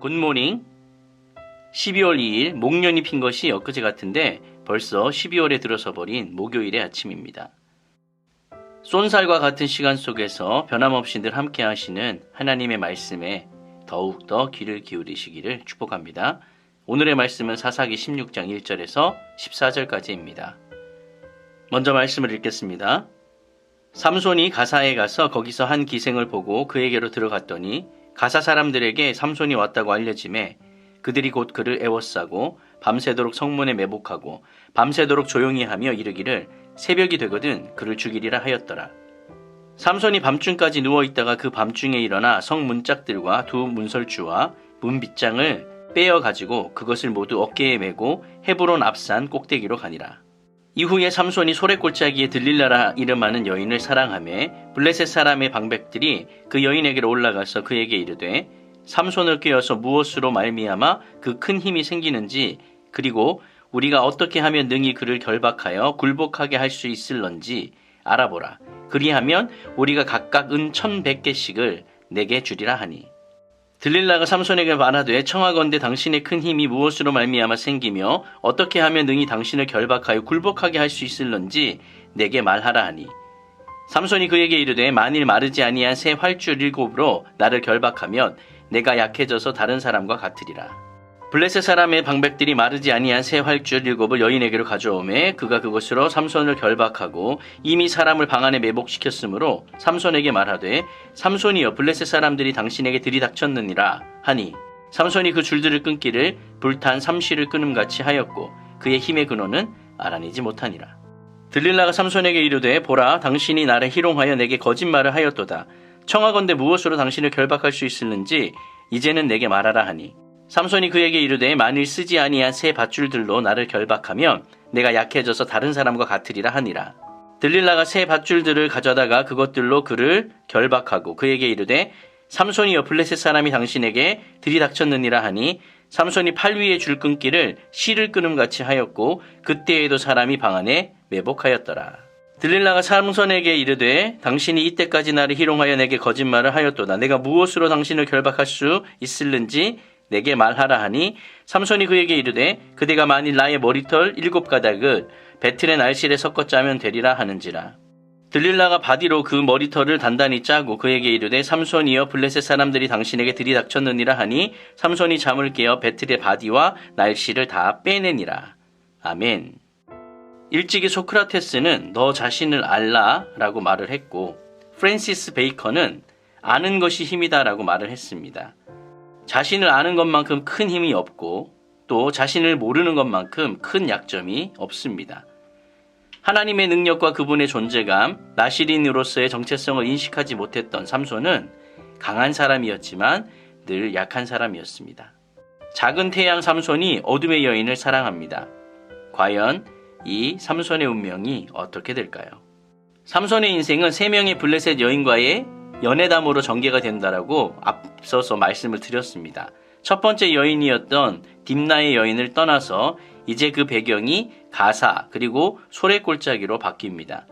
굿모닝. 12월 2일 목련이 핀 것이 엊그제 같은데 벌써 12월에 들어서 버린 목요일의 아침입니다. 쏜살과 같은 시간 속에서 변함없이 늘 함께 하시는 하나님의 말씀에 더욱더 귀를 기울이시기를 축복합니다. 오늘의 말씀은 사사기 16장 1절에서 14절까지입니다. 먼저 말씀을 읽겠습니다. 삼손이 가사에 가서 거기서 한 기생을 보고 그에게로 들어갔더니 가사 사람들에게 삼손이 왔다고 알려지매 그들이 곧 그를 애워싸고 밤새도록 성문에 매복하고 밤새도록 조용히 하며 이르기를 새벽이 되거든 그를 죽이리라 하였더라. 삼손이 밤중까지 누워있다가 그 밤중에 일어나 성 문짝들과 두 문설주와 문빗장을 빼어가지고 그것을 모두 어깨에 메고 헤브론 앞산 꼭대기로 가니라. 이후에 삼손이 소래골짜기에 들릴라라 이름하는 여인을 사랑하며 블레셋 사람의 방백들이 그 여인에게로 올라가서 그에게 이르되 삼손을 꾀어서 무엇으로 말미암아 그 큰 힘이 생기는지 그리고 우리가 어떻게 하면 능히 그를 결박하여 굴복하게 할 수 있을런지 알아보라. 그리하면 우리가 각각 은 1,100개씩을 내게 주리라 하니 들릴라가 삼손에게 말하되 청하건대 당신의 큰 힘이 무엇으로 말미암아 생기며 어떻게 하면 능히 당신을 결박하여 굴복하게 할 수 있을런지 내게 말하라 하니 삼손이 그에게 이르되 만일 마르지 아니한 새 활줄 7으로 나를 결박하면 내가 약해져서 다른 사람과 같으리라. 블레셋 사람의 방백들이 마르지 아니한 새 활줄 7을 여인에게로 가져오매 그가 그것으로 삼손을 결박하고 이미 사람을 방 안에 매복시켰으므로 삼손에게 말하되 삼손이여 블레셋 사람들이 당신에게 들이닥쳤느니라 하니 삼손이 그 줄들을 끊기를 불탄 삼시를 끊음같이 하였고 그의 힘의 근원은 알아내지 못하니라. 들릴라가 삼손에게 이르되 보라 당신이 나를 희롱하여 내게 거짓말을 하였도다. 청하건대 무엇으로 당신을 결박할 수 있을는지 이제는 내게 말하라 하니 삼손이 그에게 이르되 만일 쓰지 아니한 새 밧줄들로 나를 결박하면 내가 약해져서 다른 사람과 같으리라 하니라. 들릴라가 새 밧줄들을 가져다가 그것들로 그를 결박하고 그에게 이르되 삼손이여 블레셋 사람이 당신에게 들이닥쳤느니라 하니 삼손이 팔 위에 줄 끊기를 실을 끊음같이 하였고 그때에도 사람이 방 안에 매복하였더라. 들릴라가 삼손에게 이르되 당신이 이때까지 나를 희롱하여 내게 거짓말을 하였도다. 내가 무엇으로 당신을 결박할 수 있을는지 내게 말하라 하니 삼손이 그에게 이르되 그대가 만일 나의 머리털 7가닥을 배틀의 날실에 섞어 짜면 되리라 하는지라. 들릴라가 바디로 그 머리털을 단단히 짜고 그에게 이르되 삼손이여 블레셋 사람들이 당신에게 들이닥쳤느니라 하니 삼손이 잠을 깨어 배틀의 바디와 날실을 다 빼내니라. 아멘. 일찍이 소크라테스는 너 자신을 알라 라고 말을 했고 프랜시스 베이컨은 아는 것이 힘이다 라고 말을 했습니다. 자신을 아는 것만큼 큰 힘이 없고 또 자신을 모르는 것만큼 큰 약점이 없습니다. 하나님의 능력과 그분의 존재감, 나시린으로서의 정체성을 인식하지 못했던 삼손은 강한 사람이었지만 늘 약한 사람이었습니다. 작은 태양 삼손이 어둠의 여인을 사랑합니다. 과연 이 삼손의 운명이 어떻게 될까요? 삼손의 인생은 3명의 블레셋 여인과의 연애담으로 전개가 된다라고 앞서서 말씀을 드렸습니다. 첫 번째 여인이었던 딥나의 여인을 떠나서 이제 그 배경이 가사 그리고 소래골짜기로 바뀝니다.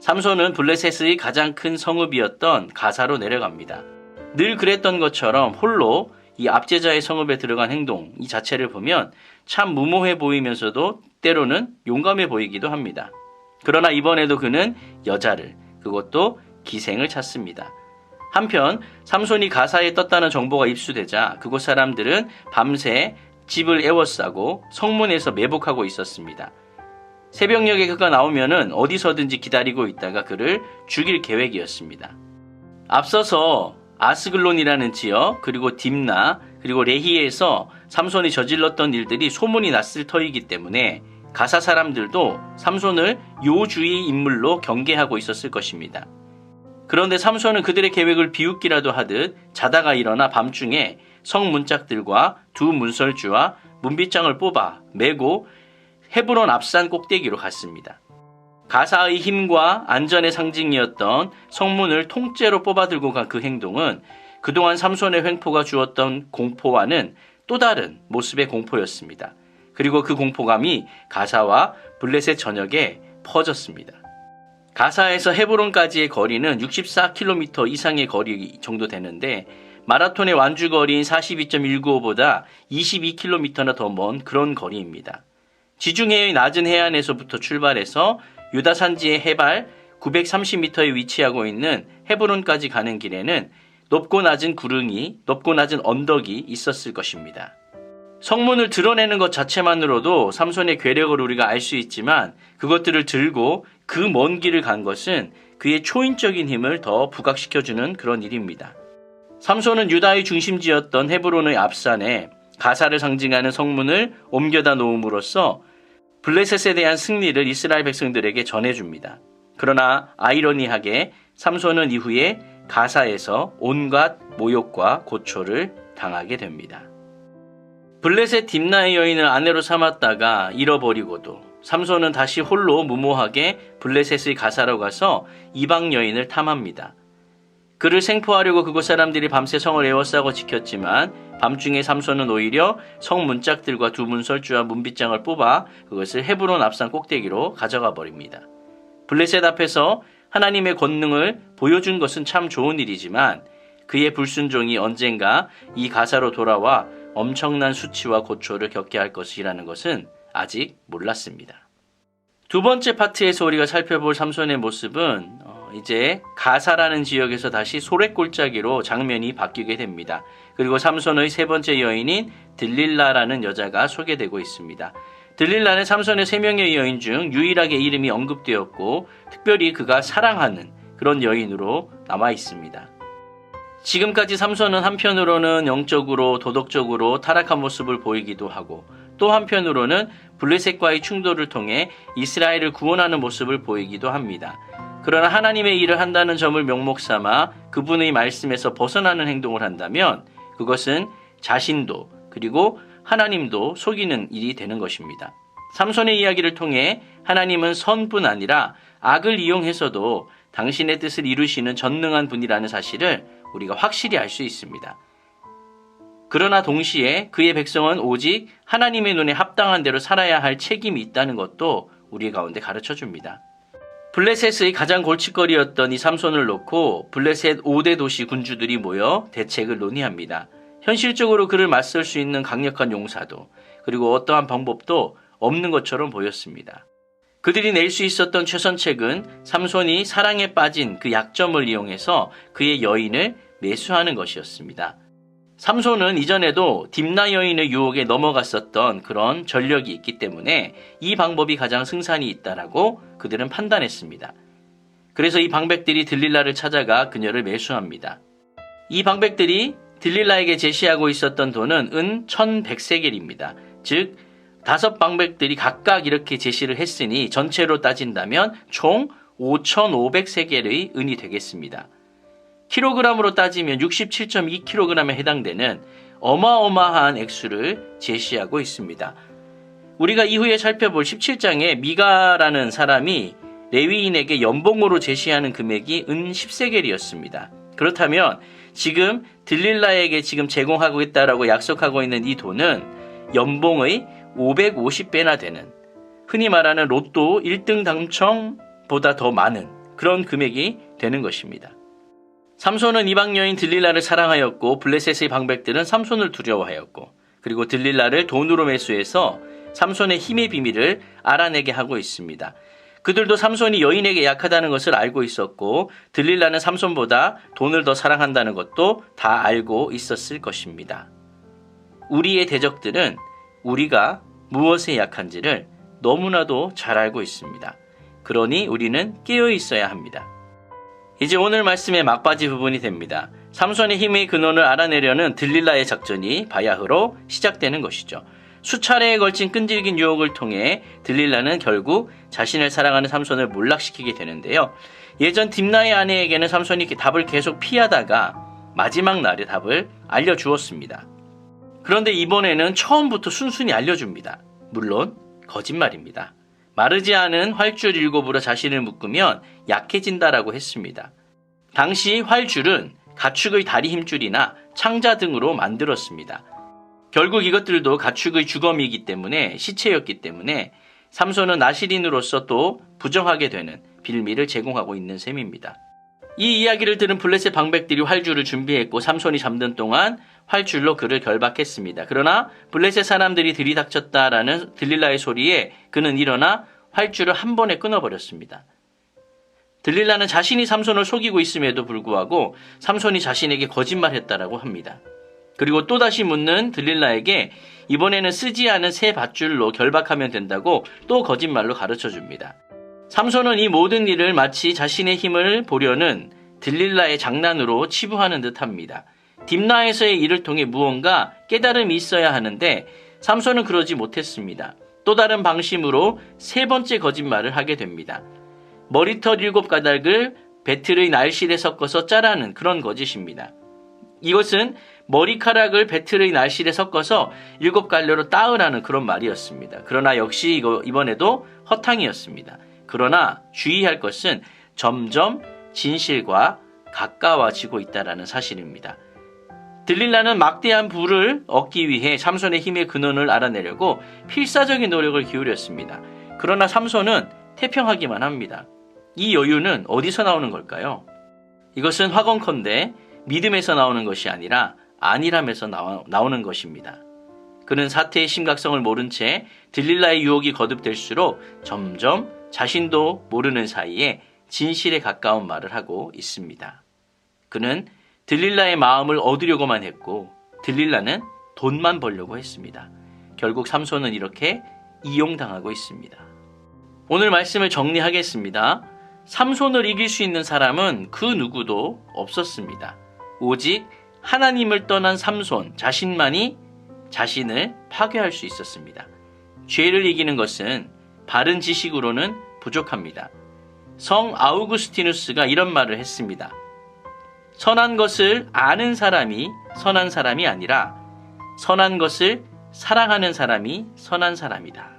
삼손은 블레셋의 가장 큰 성읍이었던 가사로 내려갑니다. 늘 그랬던 것처럼 홀로 이 압제자의 성읍에 들어간 행동 이 자체를 보면 참 무모해 보이면서도 때로는 용감해 보이기도 합니다. 그러나 이번에도 그는 여자를 그것도 기생을 찾습니다. 한편 삼손이 가사에 떴다는 정보가 입수되자 그곳 사람들은 밤새 집을 에워싸고 성문에서 매복하고 있었습니다. 새벽녘에 그가 나오면은 어디서든지 기다리고 있다가 그를 죽일 계획이었습니다. 앞서서 아스글론이라는 지역 그리고 딥나 그리고 레히에서 삼손이 저질렀던 일들이 소문이 났을 터이기 때문에 가사 사람들도 삼손을 요주의 인물로 경계하고 있었을 것입니다. 그런데 삼손은 그들의 계획을 비웃기라도 하듯 자다가 일어나 밤중에 성 문짝들과 두 문설주와 문빗장을 뽑아 메고 헤브론 앞산 꼭대기로 갔습니다. 가사의 힘과 안전의 상징이었던 성문을 통째로 뽑아 들고 간 그 행동은 그동안 삼손의 횡포가 주었던 공포와는 또 다른 모습의 공포였습니다. 그리고 그 공포감이 가사와 블레셋 전역에 퍼졌습니다. 가사에서 헤브론까지의 거리는 64km 이상의 거리 정도 되는데 마라톤의 완주거리인 42.195보다 22km나 더 먼 그런 거리입니다. 지중해의 낮은 해안에서부터 출발해서 유다 산지의 해발 930m에 위치하고 있는 헤브론까지 가는 길에는 높고 낮은 구릉이, 높고 낮은 언덕이 있었을 것입니다. 성문을 드러내는 것 자체만으로도 삼손의 괴력을 우리가 알 수 있지만 그것들을 들고 그 먼 길을 간 것은 그의 초인적인 힘을 더 부각시켜주는 그런 일입니다. 삼손은 유다의 중심지였던 헤브론의 앞산에 가사를 상징하는 성문을 옮겨다 놓음으로써 블레셋에 대한 승리를 이스라엘 백성들에게 전해줍니다. 그러나 아이러니하게 삼손은 이후에 가사에서 온갖 모욕과 고초를 당하게 됩니다. 블레셋 딥나의 여인을 아내로 삼았다가 잃어버리고도 삼손은 다시 홀로 무모하게 블레셋의 가사로 가서 이방 여인을 탐합니다. 그를 생포하려고 그곳 사람들이 밤새 성을 에워싸고 지켰지만 밤중에 삼손은 오히려 성 문짝들과 두 문설주와 문빗장을 뽑아 그것을 헤브론 앞산 꼭대기로 가져가 버립니다. 블레셋 앞에서 하나님의 권능을 보여준 것은 참 좋은 일이지만 그의 불순종이 언젠가 이 가사로 돌아와 엄청난 수치와 고초를 겪게 할 것이라는 것은 아직 몰랐습니다. 두 번째 파트에서 우리가 살펴볼 삼손의 모습은 이제 가사라는 지역에서 다시 소래골짜기로 장면이 바뀌게 됩니다. 그리고 삼손의 세 번째 여인인 들릴라라는 여자가 소개되고 있습니다. 들릴라는 삼손의 세 명의 여인 중 유일하게 이름이 언급되었고 특별히 그가 사랑하는 그런 여인으로 남아 있습니다. 지금까지 삼손은 한편으로는 영적으로 도덕적으로 타락한 모습을 보이기도 하고 또 한편으로는 블레셋과의 충돌을 통해 이스라엘을 구원하는 모습을 보이기도 합니다. 그러나 하나님의 일을 한다는 점을 명목 삼아 그분의 말씀에서 벗어나는 행동을 한다면 그것은 자신도 그리고 하나님도 속이는 일이 되는 것입니다. 삼손의 이야기를 통해 하나님은 선뿐 아니라 악을 이용해서도 당신의 뜻을 이루시는 전능한 분이라는 사실을 우리가 확실히 알 수 있습니다. 그러나 동시에 그의 백성은 오직 하나님의 눈에 합당한 대로 살아야 할 책임이 있다는 것도 우리 가운데 가르쳐 줍니다. 블레셋의 가장 골칫거리였던 이 삼손을 놓고 블레셋 5대 도시 군주들이 모여 대책을 논의합니다. 현실적으로 그를 맞설 수 있는 강력한 용사도 그리고 어떠한 방법도 없는 것처럼 보였습니다. 그들이 낼 수 있었던 최선책은 삼손이 사랑에 빠진 그 약점을 이용해서 그의 여인을 매수하는 것이었습니다. 삼손은 이전에도 딥나 여인의 유혹에 넘어갔었던 그런 전력이 있기 때문에 이 방법이 가장 승산이 있다라고 그들은 판단했습니다. 그래서 이 방백들이 들릴라를 찾아가 그녀를 매수합니다. 이 방백들이 들릴라에게 제시하고 있었던 돈은 은 1100세겔입니다. 즉 5방백들이 각각 이렇게 제시를 했으니 전체로 따진다면 총 5500세겔의 은이 되겠습니다. 킬로그램으로 따지면 67.2kg에 해당되는 어마어마한 액수를 제시하고 있습니다. 우리가 이후에 살펴볼 17장에 미가라는 사람이 레위인에게 연봉으로 제시하는 금액이 은 10세겔이었습니다. 그렇다면 지금 들릴라에게 지금 제공하고 있다라고 약속하고 있는 이 돈은 연봉의 550배나 되는 흔히 말하는 로또 1등 당첨보다 더 많은 그런 금액이 되는 것입니다. 삼손은 이방 여인 들릴라를 사랑하였고 블레셋의 방백들은 삼손을 두려워하였고 그리고 들릴라를 돈으로 매수해서 삼손의 힘의 비밀을 알아내게 하고 있습니다. 그들도 삼손이 여인에게 약하다는 것을 알고 있었고 들릴라는 삼손보다 돈을 더 사랑한다는 것도 다 알고 있었을 것입니다. 우리의 대적들은 우리가 무엇에 약한지를 너무나도 잘 알고 있습니다. 그러니 우리는 깨어 있어야 합니다. 이제 오늘 말씀의 막바지 부분이 됩니다. 삼손의 힘의 근원을 알아내려는 들릴라의 작전이 바야흐로 시작되는 것이죠. 수차례에 걸친 끈질긴 유혹을 통해 들릴라는 결국 자신을 사랑하는 삼손을 몰락시키게 되는데요. 예전 딥나의 아내에게는 삼손이 답을 계속 피하다가 마지막 날에 답을 알려주었습니다. 그런데 이번에는 처음부터 순순히 알려줍니다. 물론 거짓말입니다. 마르지 않은 활줄 7으로 자신을 묶으면 약해진다라고 했습니다. 당시 활줄은 가축의 다리 힘줄이나 창자 등으로 만들었습니다. 결국 이것들도 가축의 주검이기 때문에 시체였기 때문에 삼손은 나시린으로서 또 부정하게 되는 빌미를 제공하고 있는 셈입니다. 이 이야기를 들은 블레셋 방백들이 활주를 준비했고 삼손이 잠든 동안 활줄로 그를 결박했습니다. 그러나 블레셋 사람들이 들이닥쳤다라는 들릴라의 소리에 그는 일어나 활줄을 한 번에 끊어버렸습니다. 들릴라는 자신이 삼손을 속이고 있음에도 불구하고 삼손이 자신에게 거짓말했다라고 합니다. 그리고 또다시 묻는 들릴라에게 이번에는 쓰지 않은 새 밧줄로 결박하면 된다고 또 거짓말로 가르쳐줍니다. 삼손은 이 모든 일을 마치 자신의 힘을 보려는 들릴라의 장난으로 치부하는 듯합니다. 딥나에서의 일을 통해 무언가 깨달음이 있어야 하는데 삼손은 그러지 못했습니다. 또 다른 방심으로 세 번째 거짓말을 하게 됩니다. 머리털 7가닥을 배틀의 날실에 섞어서 짜라는 그런 거짓입니다. 이것은 머리카락을 배틀의 날실에 섞어서 7갈래로 따으라는 그런 말이었습니다. 그러나 역시 이번에도 허탕이었습니다. 그러나 주의할 것은 점점 진실과 가까워지고 있다는 사실입니다. 들릴라는 막대한 부를 얻기 위해 삼손의 힘의 근원을 알아내려고 필사적인 노력을 기울였습니다. 그러나 삼손은 태평하기만 합니다. 이 여유는 어디서 나오는 걸까요? 이것은 화건컨대 믿음에서 나오는 것이 아니라 안일함에서 나오는 것입니다. 그는 사태의 심각성을 모른 채 들릴라의 유혹이 거듭될수록 점점 자신도 모르는 사이에 진실에 가까운 말을 하고 있습니다. 그는 들릴라의 마음을 얻으려고만 했고 들릴라는 돈만 벌려고 했습니다. 결국 삼손은 이렇게 이용당하고 있습니다. 오늘 말씀을 정리하겠습니다. 삼손을 이길 수 있는 사람은 그 누구도 없었습니다. 오직 하나님을 떠난 삼손 자신만이 자신을 파괴할 수 있었습니다. 죄를 이기는 것은 바른 지식으로는 부족합니다. 성 아우구스티누스가 이런 말을 했습니다. 선한 것을 아는 사람이 선한 사람이 아니라 선한 것을 사랑하는 사람이 선한 사람이다.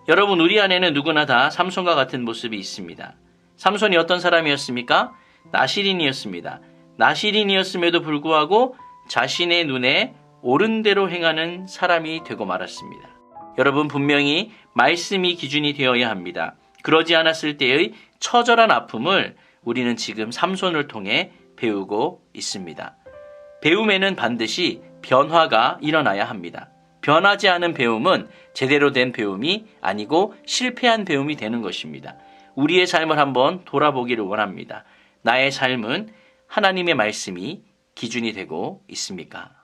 여러분, 우리 안에는 누구나 다 삼손과 같은 모습이 있습니다. 삼손이 어떤 사람이었습니까? 나실인이었습니다. 나실인이었음에도 불구하고 자신의 눈에 옳은 대로 행하는 사람이 되고 말았습니다. 여러분, 분명히 말씀이 기준이 되어야 합니다. 그러지 않았을 때의 처절한 아픔을 우리는 지금 삼손을 통해 배우고 있습니다. 배움에는 반드시 변화가 일어나야 합니다. 변하지 않은 배움은 제대로 된 배움이 아니고 실패한 배움이 되는 것입니다. 우리의 삶을 한번 돌아보기를 원합니다. 나의 삶은 하나님의 말씀이 기준이 되고 있습니까?